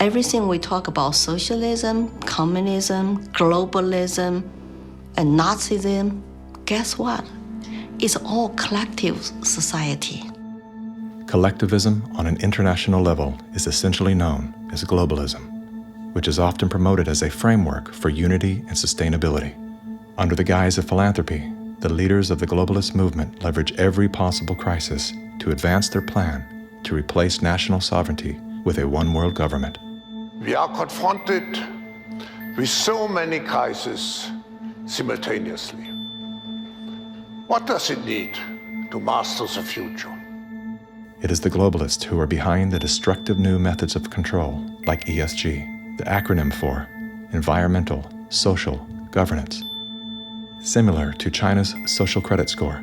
Everything we talk about, socialism, communism, globalism, and Nazism, guess what? It's all collective society. Collectivism on an international level is essentially known as globalism, which is often promoted as a framework for unity and sustainability. Under the guise of philanthropy, the leaders of the globalist movement leverage every possible crisis to advance their plan to replace national sovereignty with a one-world government. We are confronted with so many crises simultaneously. What does it need to master the future? It is the globalists who are behind the destructive new methods of control, like ESG, the acronym for Environmental, Social, Governance. Similar to China's social credit score,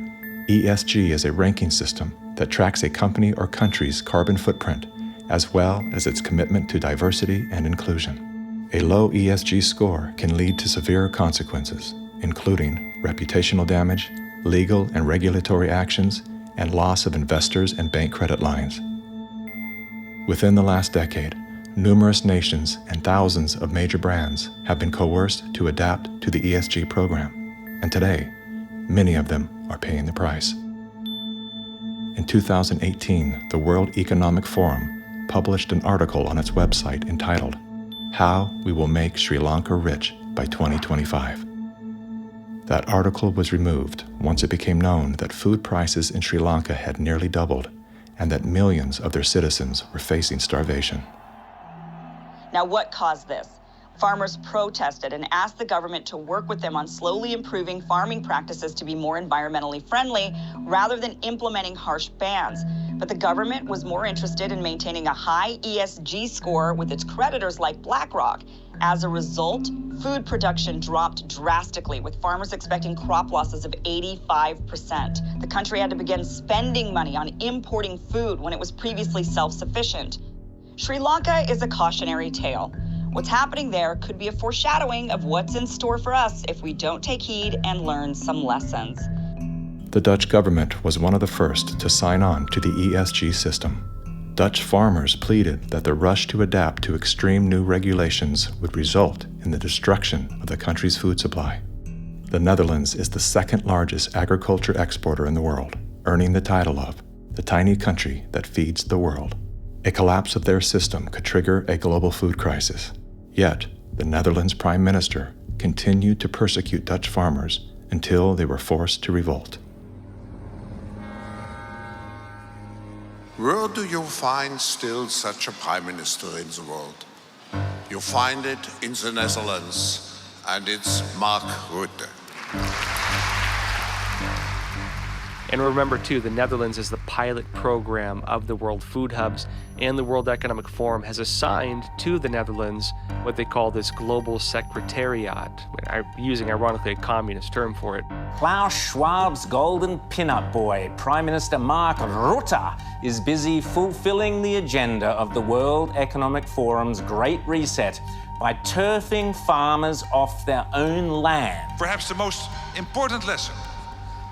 ESG is a ranking system that tracks a company or country's carbon footprint, as well as its commitment to diversity and inclusion. A low ESG score can lead to severe consequences, including reputational damage, legal and regulatory actions, and loss of investors and bank credit lines. Within the last decade, numerous nations and thousands of major brands have been coerced to adapt to the ESG program, and today, many of them are paying the price. In 2018, the World Economic Forum published an article on its website entitled, "How We Will Make Sri Lanka Rich by 2025. That article was removed once it became known that food prices in Sri Lanka had nearly doubled and that millions of their citizens were facing starvation. Now, what caused this? Farmers protested and asked the government to work with them on slowly improving farming practices to be more environmentally friendly rather than implementing harsh bans. But the government was more interested in maintaining a high ESG score with its creditors like BlackRock. As a result, food production dropped drastically, with farmers expecting crop losses of 85%. The country had to begin spending money on importing food when it was previously self-sufficient. Sri Lanka is a cautionary tale. What's happening there could be a foreshadowing of what's in store for us if we don't take heed and learn some lessons. The Dutch government was one of the first to sign on to the ESG system. Dutch farmers pleaded that the rush to adapt to extreme new regulations would result in the destruction of the country's food supply. The Netherlands is the second largest agriculture exporter in the world, earning the title of the tiny country that feeds the world. A collapse of their system could trigger a global food crisis. Yet, the Netherlands Prime Minister continued to persecute Dutch farmers until they were forced to revolt. Where do you find still such a prime minister in the world? You find it in the Netherlands, and it's Mark Rutte. And remember, too, the Netherlands is the pilot program of the World Food Hubs, and the World Economic Forum has assigned to the Netherlands what they call this Global Secretariat, using ironically a communist term for it. Klaus Schwab's golden pin-up boy, Prime Minister Mark Rutte, is busy fulfilling the agenda of the World Economic Forum's Great Reset by turfing farmers off their own land. Perhaps the most important lesson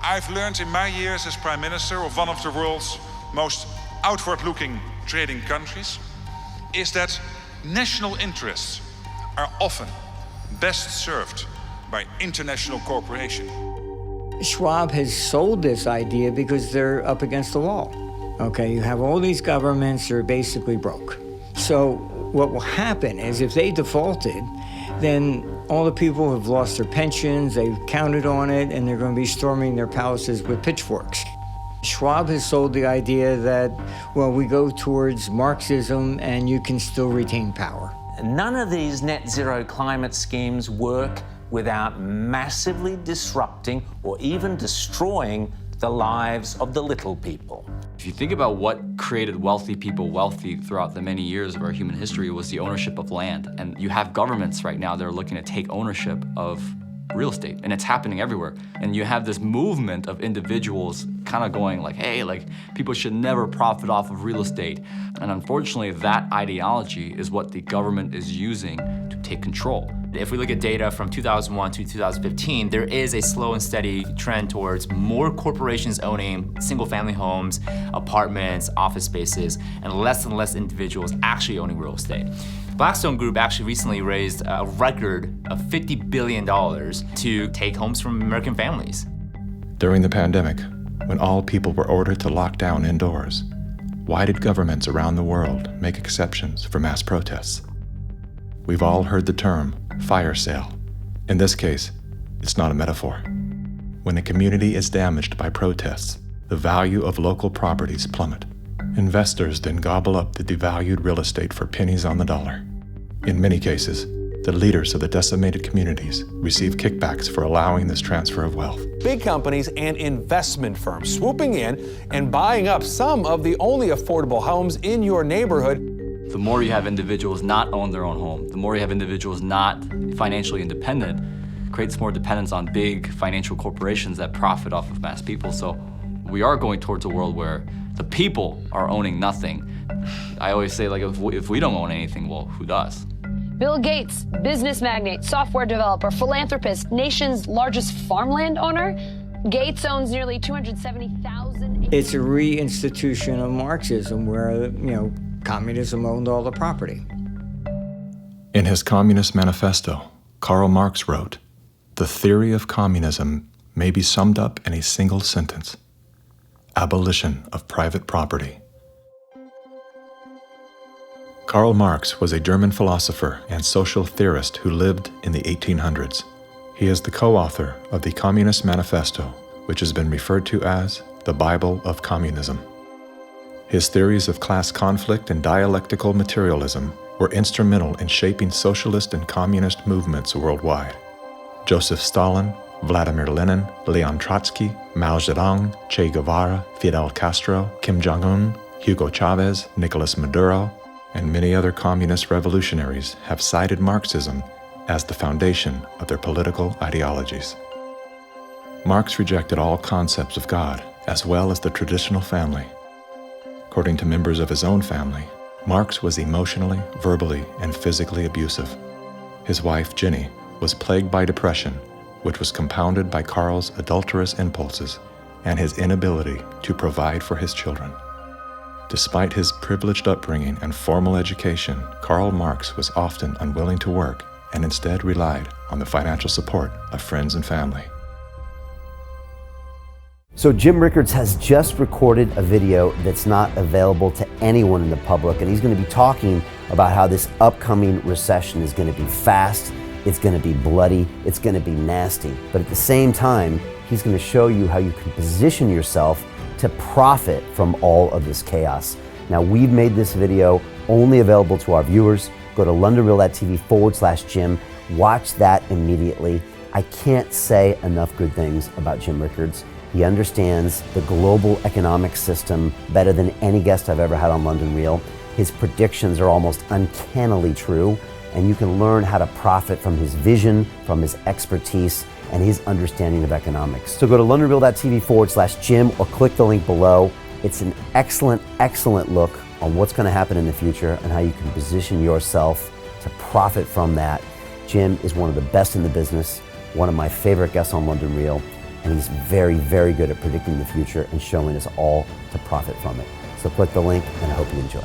I've learned in my years as Prime Minister of one of the world's most outward-looking trading countries is that national interests are often best served by international cooperation. Schwab has sold this idea because they're up against the wall. Okay, you have all these governments that are basically broke. So what will happen is if they defaulted, then all the people have lost their pensions, they've counted on it, and they're going to be storming their palaces with pitchforks. Schwab has sold the idea that, well, we go towards Marxism and you can still retain power. None of these net zero climate schemes work without massively disrupting or even destroying the lives of the little people. If you think about what created wealthy people wealthy throughout the many years of our human history, was the ownership of land. And you have governments right now that are looking to take ownership of real estate, and it's happening everywhere. And you have this movement of individuals kind of going like, hey, like people should never profit off of real estate. And unfortunately, that ideology is what the government is using to take control. If we look at data from 2001 to 2015, there is a slow and steady trend towards more corporations owning single-family homes, apartments, office spaces, and less individuals actually owning real estate. Blackstone Group actually recently raised a record of $50 billion to take homes from American families. During the pandemic, when all people were ordered to lock down indoors, why did governments around the world make exceptions for mass protests? We've all heard the term fire sale. In this case, it's not a metaphor. When a community is damaged by protests, the value of local properties plummet. Investors then gobble up the devalued real estate for pennies on the dollar. In many cases, the leaders of the decimated communities receive kickbacks for allowing this transfer of wealth. Big companies and investment firms swooping in and buying up some of the only affordable homes in your neighborhood. The more you have individuals not own their own home, the more you have individuals not financially independent, creates more dependence on big financial corporations that profit off of mass people. So we are going towards a world where the people are owning nothing. I always say, like, if we don't own anything, well, who does? Bill Gates, business magnate, software developer, philanthropist, nation's largest farmland owner. Gates owns nearly 270,000. It's a reinstitution of Marxism where, communism owned all the property. In his Communist Manifesto, Karl Marx wrote, "The theory of communism may be summed up in a single sentence: abolition of private property." Karl Marx was a German philosopher and social theorist who lived in the 1800s. He is the co-author of the Communist Manifesto, which has been referred to as the Bible of Communism. His theories of class conflict and dialectical materialism were instrumental in shaping socialist and communist movements worldwide. Joseph Stalin, Vladimir Lenin, Leon Trotsky, Mao Zedong, Che Guevara, Fidel Castro, Kim Jong-un, Hugo Chavez, Nicolas Maduro, and many other communist revolutionaries have cited Marxism as the foundation of their political ideologies. Marx rejected all concepts of God, as well as the traditional family. According to members of his own family, Marx was emotionally, verbally, and physically abusive. His wife, Jenny, was plagued by depression, which was compounded by Karl's adulterous impulses and his inability to provide for his children. Despite his privileged upbringing and formal education, Karl Marx was often unwilling to work and instead relied on the financial support of friends and family. So Jim Rickards has just recorded a video that's not available to anyone in the public, and he's going to be talking about how this upcoming recession is going to be fast, it's going to be bloody, it's going to be nasty. But at the same time, he's going to show you how you can position yourself to profit from all of this chaos. Now, we've made this video only available to our viewers. Go to londonreal.tv/Jim. Watch that immediately. I can't say enough good things about Jim Rickards. He understands the global economic system better than any guest I've ever had on London Real. His predictions are almost uncannily true, and you can learn how to profit from his vision, from his expertise, and his understanding of economics. So go to londonreal.tv/Jim or click the link below. It's an excellent, excellent look on what's going to happen in the future and how you can position yourself to profit from that. Jim is one of the best in the business, one of my favorite guests on London Real, and he's very, very good at predicting the future and showing us all to profit from it. So click the link, and I hope you enjoy.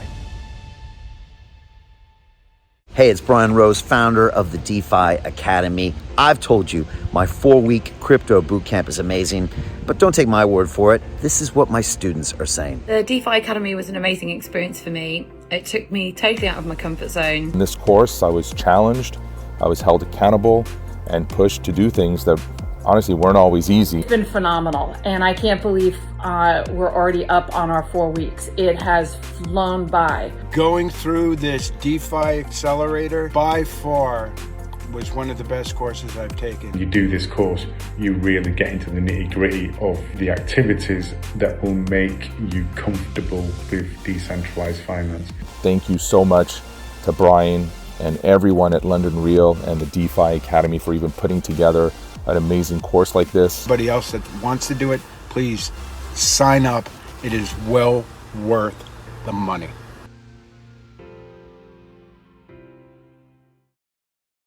Hey, it's Brian Rose, founder of the DeFi Academy. I've told you my 4-week crypto bootcamp is amazing, but don't take my word for it. This is what my students are saying. The DeFi Academy was an amazing experience for me. It took me totally out of my comfort zone. In this course, I was challenged, I was held accountable, and pushed to do things that honestly weren't always easy. It's been phenomenal, and I can't believe we're already up on our 4 weeks. It has flown by. Going through this DeFi accelerator by far was one of the best courses I've taken. You do this course, you really get into the nitty-gritty of the activities that will make you comfortable with decentralized finance. Thank you so much to Brian and everyone at London Real and the DeFi Academy for even putting together an amazing course like this. Anybody else that wants to do it, please sign up. It is well worth the money.